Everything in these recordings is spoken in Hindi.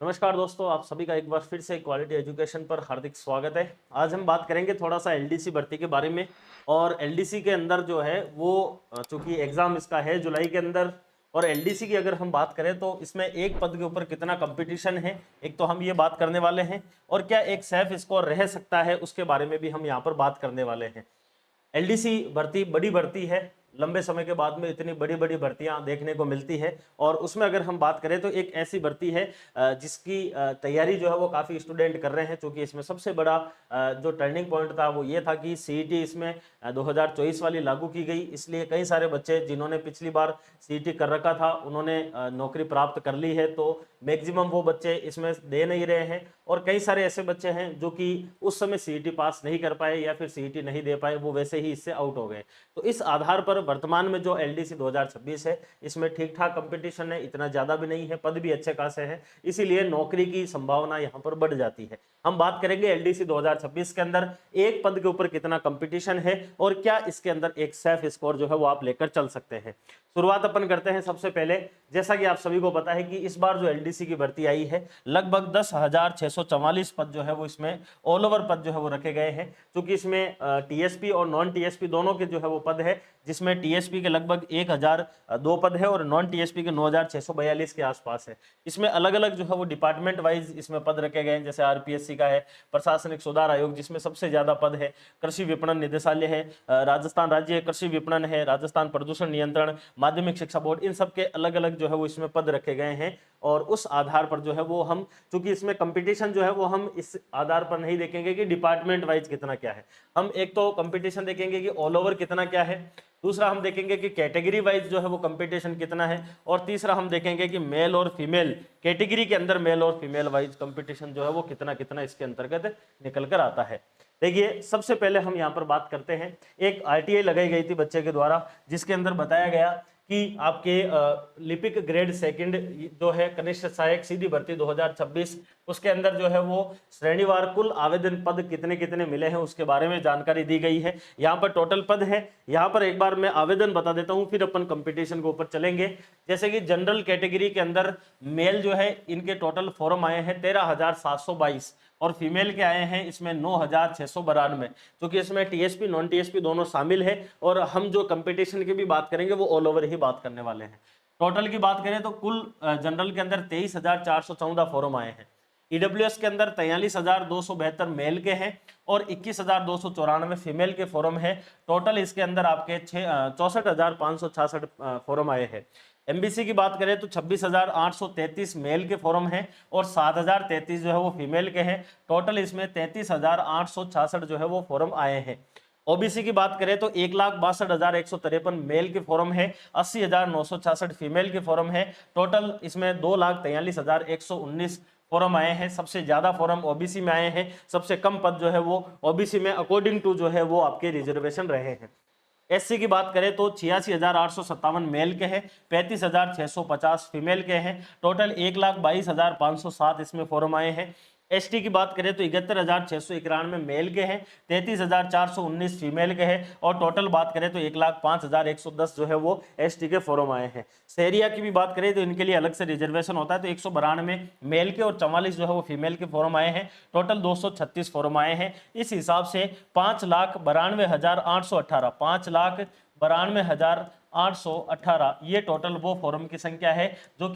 नमस्कार दोस्तों, आप सभी का एक बार फिर से क्वालिटी एजुकेशन पर हार्दिक स्वागत है। आज हम बात करेंगे थोड़ा सा एलडीसी भर्ती के बारे में। और एलडीसी के अंदर जो है वो चूंकि एग्जाम इसका है जुलाई के अंदर, और एलडीसी की अगर हम बात करें तो इसमें एक पद के ऊपर कितना कंपटीशन है, एक तो हम ये बात करने वाले हैं। और क्या एक सेफ स्कोर रह सकता है, उसके बारे में भी हम यहाँ पर बात करने वाले हैं। एलडीसी भर्ती बड़ी भर्ती है, लंबे समय के बाद में इतनी बड़ी बड़ी भर्तियां देखने को मिलती है। और उसमें अगर हम बात करें तो एक ऐसी भर्ती है जिसकी तैयारी जो है वो काफ़ी स्टूडेंट कर रहे हैं, क्योंकि इसमें सबसे बड़ा जो टर्निंग पॉइंट था वो ये था कि सीईटी इसमें 2024 वाली लागू की गई। इसलिए कई सारे बच्चे जिन्होंने पिछली बार सीईटी कर रखा था उन्होंने नौकरी प्राप्त कर ली है, तो मैक्सिमम वो बच्चे इसमें दे नहीं रहे हैं। और कई सारे ऐसे बच्चे हैं जो कि उस समय सीईटी पास नहीं कर पाए या फिर सीईटी नहीं दे पाए, वो वैसे ही इससे आउट हो गए। तो इस आधार पर वर्तमान में जो एलडीसी 2026 है इसमें ठीक ठाक कंपटीशन है, इतना ज्यादा भी नहीं है, पद भी अच्छे खासे हैं, इसीलिए नौकरी की संभावना यहाँ पर बढ़ जाती है। हम बात करेंगे एलडीसी 2026 के अंदर एक पद के ऊपर कितना कंपटीशन है और क्या इसके अंदर एक सेफ स्कोर जो है वो आप लेकर चल सकते हैं। शुरुआत अपन करते हैं सबसे पहले। जैसा कि आप सभी को पता है कि इस बार जो एलडीसी की भर्ती आई है लगभग 10,644 पद जो है वो इसमें ऑल ओवर पद जो है वो रखे गए हैं। क्योंकि इसमें टीएसपी और नॉन टीएसपी दोनों के जो है वो पद है, जिसमें टीएसपी के लगभग 1002 पद है और नॉन टीएसपी के 9,642 के आसपास है। इसमें अलग अलग जो है वो डिपार्टमेंट वाइज इसमें पद रखे गए हैं, जैसे आरपीएससी का है, प्रशासनिक सुधार आयोग जिसमें सबसे ज्यादा पद है, कृषि विपणन निदेशालय है, राजस्थान राज्य कृषि विपणन है, राजस्थान प्रदूषण नियंत्रण, माध्यमिक शिक्षा बोर्ड, इन सब के अलग अलग जो है वो इसमें पद रखे गए हैं। और उस आधार पर जो है वो हम, चूंकि इसमें कंपटीशन जो है वो हम इस आधार पर नहीं देखेंगे कि डिपार्टमेंट वाइज कितना क्या है, हम एक तो कंपटीशन देखेंगे कि ऑल ओवर कितना क्या है, दूसरा हम देखेंगे कि कैटेगरी वाइज जो है वो कंपटीशन कितना है, और तीसरा हम देखेंगे कि मेल और फीमेल कैटेगरी के अंदर मेल और फीमेल वाइज कंपटीशन जो है वो कितना कितना इसके अंतर्गत निकल कर आता है। देखिए, सबसे पहले हम यहाँ पर बात करते हैं, एक आरटीआई लगाई गई थी बच्चे के द्वारा, जिसके अंदर बताया गया कि आपके लिपिक ग्रेड सेकंड जो है कनिष्ठ सहायक सीधी भर्ती 2026, उसके अंदर जो है वो श्रेणीवार कुल आवेदन पद कितने कितने मिले हैं उसके बारे में जानकारी दी गई है। यहाँ पर टोटल पद है, यहाँ पर एक बार मैं आवेदन बता देता हूँ, फिर अपन कंपटीशन के ऊपर चलेंगे। जैसे कि जनरल कैटेगरी के अंदर मेल जो है इनके टोटल फॉर्म आए हैं 13,722, और फीमेल के आए हैं इसमें 9,692, क्योंकि इसमें टीएसपी नॉन टीएसपी दोनों शामिल है। और हम जो कंपटीशन की भी बात करेंगे वो ऑल ओवर ही बात करने वाले हैं। टोटल की बात करें तो कुल जनरल के अंदर 23,414 फॉर्म आए हैं। ईडब्ल्यूएस के अंदर 43,272 मेल के हैं और 21,294 फीमेल के फॉर्म है। टोटल इसके अंदर आपके 64,566 फॉर्म आए हैं। एमबीसी की बात करें तो 26,833 मेल के फॉर्म हैं और 7,033 जो है वो फीमेल के हैं। टोटल इसमें 33,866 जो है वो फॉर्म आए हैं। ओबीसी की बात करें तो 1,62,153 मेल के फॉर्म है, 80,966 फीमेल के फॉर्म है। टोटल इसमें 2,43,119 फॉर्म आए हैं। सबसे ज्यादा फॉर्म ओबीसी में आए हैं, सबसे कम पद जो है वो ओबीसी में अकॉर्डिंग टू जो है वो आपके रिजर्वेशन रहे हैं। एससी की बात करें तो 86,857 मेल के हैं, 35,650 फीमेल के हैं। टोटल 1,22,507 इसमें फॉर्म आए हैं। एसटी की बात करें तो 71,691 मेल के हैं, 33,419 फीमेल के हैं, और टोटल बात करें तो 1,05,110 जो है वो एसटी के फॉर्म आए हैं। शहरिया की भी बात करें तो इनके लिए अलग से रिजर्वेशन होता है, तो 192 मेल के और 44 जो है वो फीमेल के फॉर्म आए हैं। टोटल 236 फॉर्म आए हैं। इस हिसाब से 5,92,818 5,92,818 ये टोटल वो फॉर्म की संख्या है जो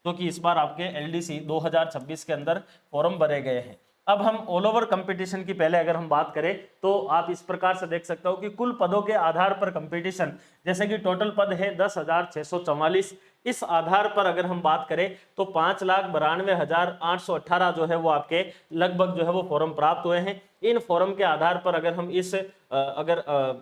कि इस बार आपके एलडीसी 2026 के अंदर फॉर्म भरे गए हैं। अब हम ऑल ओवर कंपटीशन की पहले अगर हम बात करें तो आप इस प्रकार से देख सकते हो कि कुल पदों के आधार पर कंपटीशन, जैसे कि टोटल पद है 10,644, इस आधार पर अगर हम बात करें तो 5,92,818 जो है वो आपके लगभग जो है वो फॉर्म प्राप्त हुए हैं। इन फॉर्म के आधार पर अगर हम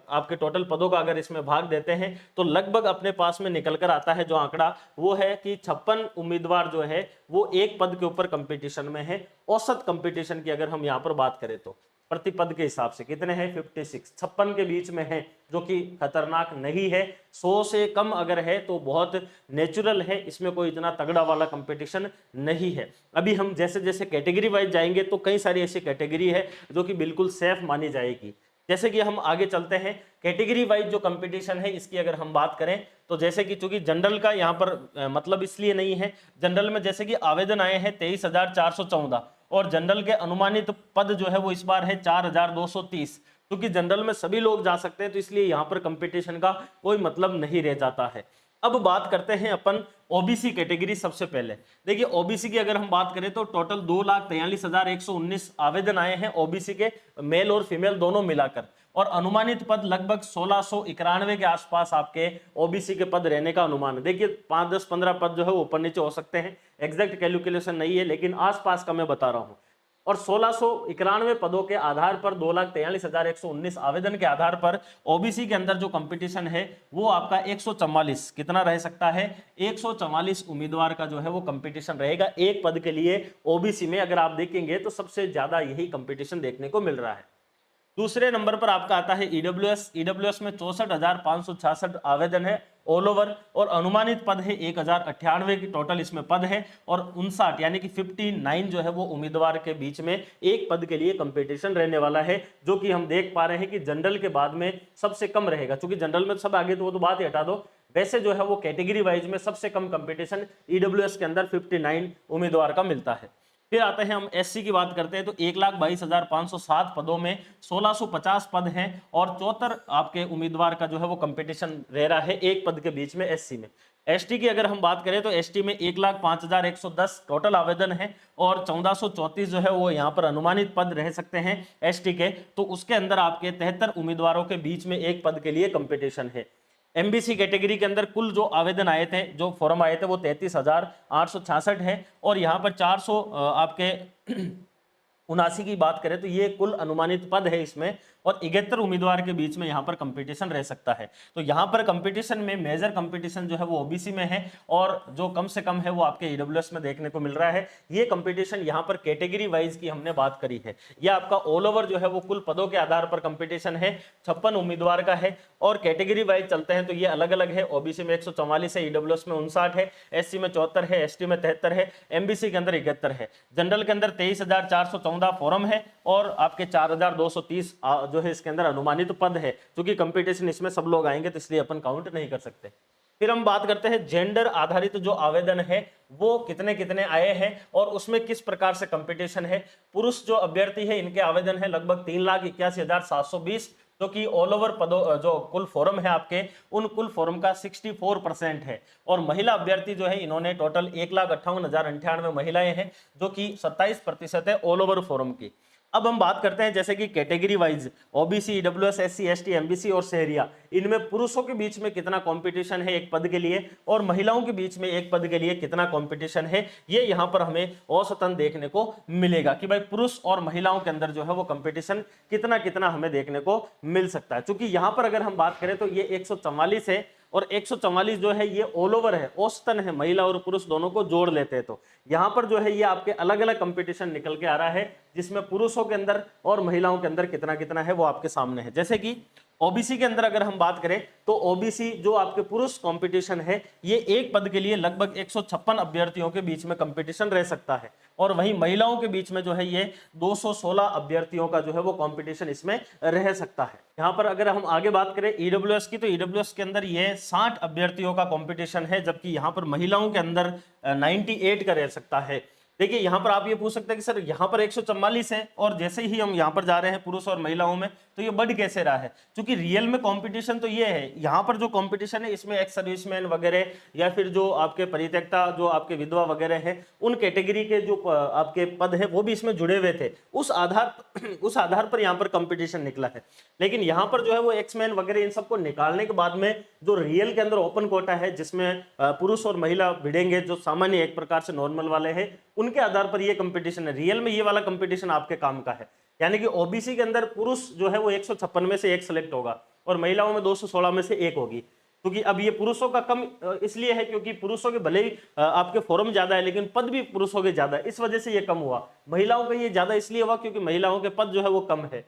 आपके टोटल पदों का अगर इसमें भाग देते हैं तो लगभग अपने पास में निकल कर आता है जो आंकड़ा, वो है कि 56 उम्मीदवार जो है वो एक पद के ऊपर कंपटीशन में है। औसत कंपटीशन की अगर हम यहाँ पर बात करें तो प्रति पद के हिसाब से कितने हैं, 56, 56 के बीच में है, जो कि खतरनाक नहीं है। 100 से कम अगर है तो बहुत नेचुरल है, इसमें कोई इतना तगड़ा वाला कंपटीशन नहीं है। अभी हम जैसे जैसे कैटेगरी वाइज जाएंगे तो कई सारी ऐसी कैटेगरी है जो कि बिल्कुल सेफ मानी जाएगी। जैसे कि हम आगे चलते हैं, कैटेगरी वाइज जो कंपटीशन है इसकी अगर हम बात करें तो जैसे कि चूंकि जनरल का यहाँ पर मतलब इसलिए नहीं है, जनरल में जैसे कि आवेदन आए हैं 23,414 और जनरल के अनुमानित पद जो है वो इस बार है 4,230, क्योंकि जनरल में सभी लोग जा सकते हैं तो इसलिए यहाँ पर कंपटीशन का कोई मतलब नहीं रह जाता है। अब बात करते हैं अपन ओबीसी कैटेगरी। सबसे पहले देखिए ओबीसी की अगर हम बात करें तो टोटल 2,43,119 आवेदन आए हैं ओबीसी के, मेल और फीमेल दोनों मिलाकर, और अनुमानित पद लगभग 1691 के आसपास आपके ओबीसी के पद रहने का अनुमान है। देखिए 5, 10, 15 पद जो है वो ऊपर नीचे हो सकते हैं, एग्जैक्ट कैलकुलेशन नहीं है, लेकिन आसपास का मैं बता रहा हूं। और 1691 पदों के आधार पर 2,43,119 आवेदन के आधार पर ओबीसी के अंदर जो कंपटीशन है वो आपका 144 कितना रह सकता है, 144 उम्मीदवार का जो है वो कंपटीशन रहेगा एक पद के लिए। ओबीसी में अगर आप देखेंगे तो सबसे ज्यादा यही कंपटीशन देखने को मिल रहा है। दूसरे नंबर पर आपका आता है ईडब्ल्यूएस। ईडब्ल्यूएस में 64,566 आवेदन है ऑल ओवर, और अनुमानित पद है 1,098 की टोटल इसमें पद है, और 59 यानी कि 59 जो है वो उम्मीदवार के बीच में एक पद के लिए कंपटीशन रहने वाला है, जो कि हम देख पा रहे हैं कि जनरल के बाद में सबसे कम रहेगा। क्योंकि जनरल में सब आगे तो वो तो बात ही हटा दो, वैसे जो है वो कैटेगरी वाइज में सबसे कम कंपटीशन ईडब्ल्यूएस के अंदर 59 उम्मीदवार का मिलता है। फिर आते हैं हम एससी की बात करते हैं तो 1,22,507 पदों में 1650 पद हैं और 74 आपके उम्मीदवार का जो है वो कंपटीशन रह रहा है एक पद के बीच में एससी में। एसटी की अगर हम बात करें तो एसटी में 1,05,110 टोटल आवेदन है और 1434 जो है वो यहाँ पर अनुमानित पद रह सकते हैं एसटी के, तो उसके अंदर आपके 73 उम्मीदवारों के बीच में एक पद के लिए कंपटीशन है। एमबीसी कैटेगरी के अंदर कुल जो आवेदन आए थे, जो फॉर्म आए थे वो 33,866 है, और यहाँ पर 400 आपके 79 की बात करें तो ये कुल अनुमानित पद है इसमें, और 71 उम्मीदवार के बीच में यहाँ पर कंपटीशन रह सकता है। तो यहाँ पर कंपटीशन में मेजर कंपटीशन जो है वो ओबीसी में है, और जो कम से कम है वो आपके ईडब्ल्यूएस में देखने को मिल रहा है। ये कंपटीशन यहाँ पर कैटेगरी वाइज की हमने बात करी है। यह आपका ऑल ओवर जो है वो कुल पदों के आधार पर कंपटीशन है, 56 उम्मीदवार का है, और कैटेगरी वाइज चलते हैं तो ये अलग अलग है। ओबीसी में 144 है, ईडब्ल्यूएस में 59 है, एससी में 74 है, एसटी में 73 है, एमबीसी के अंदर 71 है। जनरल के अंदर 23,414 फॉर्म है और आपके 4,230 जो है इसके अंदर अनुमानित पद है। क्योंकि कंपटीशन इसमें सब लोग आएंगे तो इसलिए अपन काउंट नहीं कर सकते। फिर हम बात करते हैं जेंडर आधारित जो आवेदन है वो कितने कितने आए हैं और उसमें किस प्रकार से कंपटीशन है। पुरुष जो अभ्यर्थी है इनके आवेदन है लगभग 3,81,720, जो कि ऑल ओवर पदों जो कुल फॉर्म है आपके उन कुल फॉर्म का 64% है। और महिला अभ्यर्थी जो है इन्होंने टोटल 1,58,098 महिलाएं हैं, जो कि 27% है ऑल ओवर फॉर्म की। अब हम बात करते हैं जैसे कि category wise OBC, EWS, SC, ST, MBC और शहरिया, इनमें पुरुषों के बीच में कितना कंपटीशन है एक पद के लिए और महिलाओं के बीच में एक पद के लिए कितना कंपटीशन है, ये यहाँ पर हमें औसतन देखने को मिलेगा कि भाई पुरुष और महिलाओं के अंदर जो है वो कंपटीशन कितना कितना हमें देखने को मिल सकता है। क्योंकि यहाँ पर अगर हम बात करें तो ये 144 है और 144 जो है ये ऑल ओवर है, औसतन है, महिला और पुरुष दोनों को जोड़ लेते हैं तो यहाँ पर जो है ये आपके अलग अलग कंपटीशन निकल के आ रहा है, जिसमें पुरुषों के अंदर और महिलाओं के अंदर कितना कितना है वो आपके सामने है। जैसे कि ओबीसी के अंदर अगर हम बात करें तो ओबीसी जो आपके पुरुष कंपटीशन है ये एक पद के लिए लगभग 156 अभ्यर्थियों के बीच में कंपटीशन रह सकता है, और वहीं महिलाओं के बीच में जो है ये 216 अभ्यर्थियों का जो है वो कंपटीशन इसमें रह सकता है। यहाँ पर अगर हम आगे बात करें ईडब्ल्यूएस की तो ईडब्ल्यूएस के अंदर ये 60 अभ्यर्थियों का कंपटीशन है, जबकि यहाँ पर महिलाओं के अंदर 98 का रह सकता है। देखिए यहाँ पर आप ये पूछ सकते हैं कि सर यहाँ पर 144 है और जैसे ही हम यहाँ पर जा रहे हैं पुरुष और महिलाओं में तो ये बढ़ कैसे रहा है। क्योंकि रियल में कंपटीशन तो ये है, यहाँ पर जो कंपटीशन है इसमें एक्स सर्विसमैन वगैरह या फिर जो आपके परित्यक्ता जो आपके विधवा वगैरह है उन कैटेगरी के जो आपके पद है वो भी इसमें जुड़े हुए थे, उस आधार पर यहाँ पर कंपटीशन निकला है। लेकिन यहाँ पर जो है वो एक्समैन वगैरह इन सबको निकालने के बाद में जो रियल के अंदर ओपन कोटा है जिसमें पुरुष और महिला भिड़ेंगे, जो सामान्य एक प्रकार से नॉर्मल वाले हैं, उनके आधार पर ये कंपटीशन है। रियल में ये वाला कंपटीशन आपके काम का है, यानी कि ओबीसी के अंदर पुरुष जो है वो 156 में से एक सेलेक्ट होगा और महिलाओं में 216 में से एक होगी। क्योंकि अब ये पुरुषों का कम इसलिए है क्योंकि पुरुषों के भले ही आपके फॉर्म ज्यादा है लेकिन पद भी पुरुषों के ज्यादा है, इस वजह से ये कम हुआ। महिलाओं का ये ज्यादा इसलिए हुआ क्योंकि महिलाओं के पद जो है वो कम है।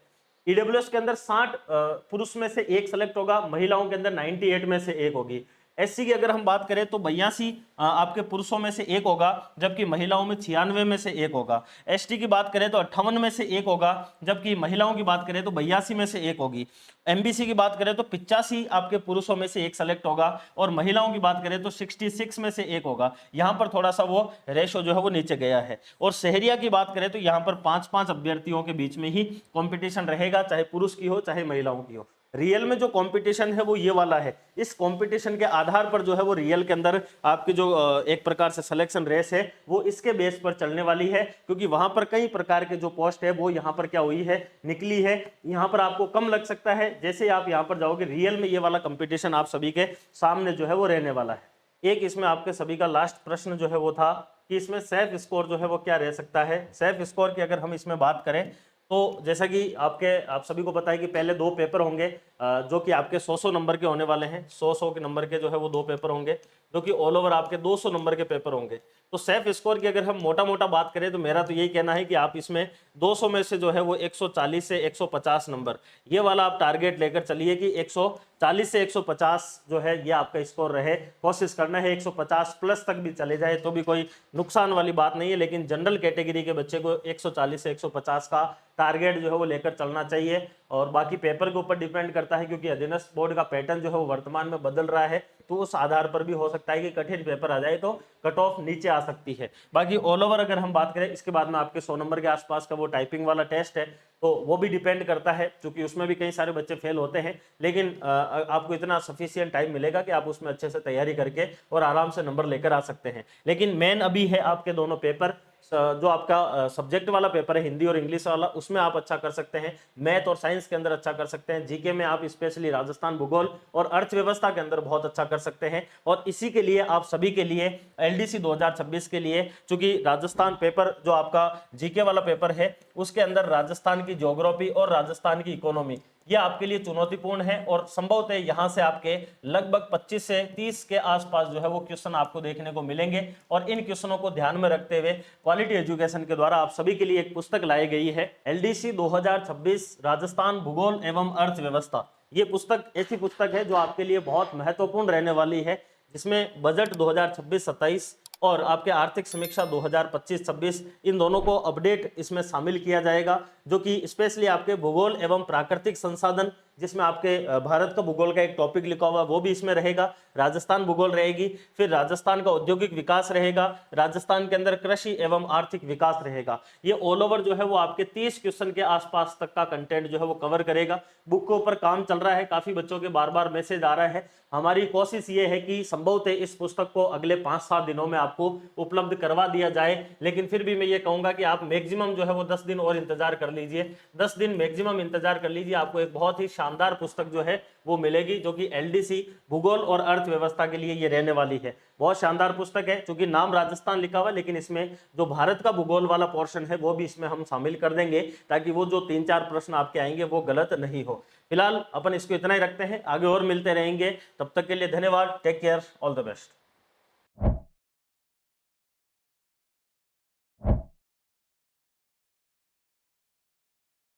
ईडब्ल्यूएस के अंदर 60 पुरुष में से एक सेलेक्ट होगा, महिलाओं के अंदर 98 में से एक होगी। एससी की अगर हम बात करें तो 82 आपके पुरुषों में से एक होगा, जबकि महिलाओं में 96 में से एक होगा। एसटी की बात करें तो 58 में से एक होगा, जबकि महिलाओं की बात करें तो 82 में से एक होगी। एमबीसी की बात करें तो 85 आपके पुरुषों में से एक सेलेक्ट होगा, और महिलाओं की बात करें तो 66 में से एक होगा। यहां पर थोड़ा सा वो रेशो जो है वो नीचे गया है। और शहरिया की बात करें तो यहां पर 5-5 अभ्यर्थियों के बीच में ही कंपटीशन रहेगा, चाहे पुरुष की हो चाहे महिलाओं की हो। रियल में जो कंपटीशन है वो ये वाला है। इस कंपटीशन के आधार पर जो है वो रियल के अंदर आपकी जो एक प्रकार से सिलेक्शन रेस है वो इसके बेस पर चलने वाली है, क्योंकि वहां पर कई प्रकार के जो पोस्ट है वो यहाँ पर क्या हुई है, निकली है। यहाँ पर आपको कम लग सकता है, जैसे ही आप यहाँ पर जाओगे रियल में ये वाला कंपटीशन आप सभी के सामने जो है वो रहने वाला है। एक इसमें आपके सभी का लास्ट प्रश्न जो है वो था कि इसमें सेल्फ स्कोर जो है वो क्या रह सकता है। सेल्फ स्कोर की अगर हम इसमें बात करें तो जैसा कि आप सभी को पता है कि पहले 2 पेपर होंगे जो कि आपके 100 नंबर के होने वाले हैं। 100 के नंबर के जो है वो 2 पेपर होंगे, जो कि ऑल ओवर आपके 200 नंबर के पेपर होंगे। तो सेल्फ स्कोर की अगर हम मोटा मोटा बात करें तो मेरा तो यही कहना है कि आप इसमें 200 में से जो है वो 140 से 150 नंबर ये वाला आप टारगेट लेकर चलिए कि 140 से 150 जो है ये आपका स्कोर रहे। कोशिश करना है 150 प्लस तक भी चले जाए तो भी कोई नुकसान वाली बात नहीं है, लेकिन जनरल कैटेगरी के बच्चे को 140 से 150 का टारगेट जो है वो लेकर चलना चाहिए। और बाकी पेपर के ऊपर डिपेंड करता है, क्योंकि अधीनस्थ बोर्ड का पैटर्न जो है वो वर्तमान में बदल रहा है, तो उस आधार पर भी हो सकता है कि कठिन पेपर आ जाए तो कट ऑफ नीचे आ सकती है। बाकी ऑल ओवर अगर हम बात करें, इसके बाद में आपके 100 नंबर के आसपास का वो टाइपिंग वाला टेस्ट है, तो वो भी डिपेंड करता है, क्योंकि उसमें भी कई सारे बच्चे फेल होते हैं, लेकिन आपको इतना सफिशिएंट टाइम मिलेगा कि आप उसमें अच्छे से तैयारी करके और आराम से नंबर लेकर आ सकते हैं। लेकिन मेन अभी है आपके दोनों पेपर। जो आपका सब्जेक्ट वाला पेपर है हिंदी और इंग्लिश वाला, उसमें आप अच्छा कर सकते हैं। मैथ और साइंस के अंदर अच्छा कर सकते हैं। जीके में आप स्पेशली राजस्थान भूगोल और अर्थव्यवस्था के अंदर बहुत अच्छा कर सकते हैं। और इसी के लिए आप सभी के लिए एलडीसी 2026 के लिए, चूंकि राजस्थान पेपर जो आपका जीके वाला पेपर है उसके अंदर राजस्थान की ज्योग्राफी और राजस्थान की इकोनॉमी ये आपके लिए चुनौतीपूर्ण है, और संभवतः यहां से आपके लगभग 25 से 30 के आसपास जो है वो क्वेश्चन आपको देखने को मिलेंगे। और इन क्वेश्चनों को ध्यान में रखते हुए क्वालिटी एजुकेशन के द्वारा आप सभी के लिए एक पुस्तक लाई गई है, एलडीसी 2026 राजस्थान भूगोल एवं अर्थव्यवस्था। ये पुस्तक ऐसी पुस्तक है जो आपके लिए बहुत महत्वपूर्ण रहने वाली है, जिसमें बजट 2026-27 और आपके आर्थिक समीक्षा 2025-26 इन दोनों को अपडेट इसमें शामिल किया जाएगा, जो कि स्पेशली आपके भूगोल एवं प्राकृतिक संसाधन, जिसमें आपके भारत का भूगोल का एक टॉपिक लिखा हुआ है वो भी इसमें रहेगा, राजस्थान भूगोल रहेगी, फिर राजस्थान का औद्योगिक विकास रहेगा, राजस्थान के अंदर कृषि एवं आर्थिक विकास रहेगा। ये ऑल ओवर जो है वो आपके 30 क्वेश्चन के आसपास तक का कंटेंट जो है वो कवर करेगा। बुक के ऊपर काम चल रहा है, काफी बच्चों के बार बार मैसेज आ रहा है। हमारी कोशिश ये है कि संभवतः इस पुस्तक को अगले 5-7 दिनों में आपको उपलब्ध करवा दिया जाए, लेकिन फिर भी मैं ये कहूंगा कि आप मैक्सिमम जो है वो 10 दिन और इंतजार कर लीजिए। 10 दिन मैक्सिमम इंतजार कर लीजिए, आपको एक बहुत ही शानदार पुस्तक जो है वो मिलेगी, जो कि एलडीसी भूगोल और अर्थव्यवस्था के लिए ये रहने वाली है। बहुत शानदार पुस्तक है, क्योंकि नाम राजस्थान लिखा हुआ है, लेकिन इसमें जो भारत का भूगोल वाला पोर्शन है वो भी इसमें हम शामिल कर देंगे, ताकि वो जो 3-4 प्रश्न आपके आएंगे वो गलत नहीं हो। फिलहाल अपन इसको इतना ही रखते हैं, आगे और मिलते रहेंगे। तब तक के लिए धन्यवाद। Take care, all the best.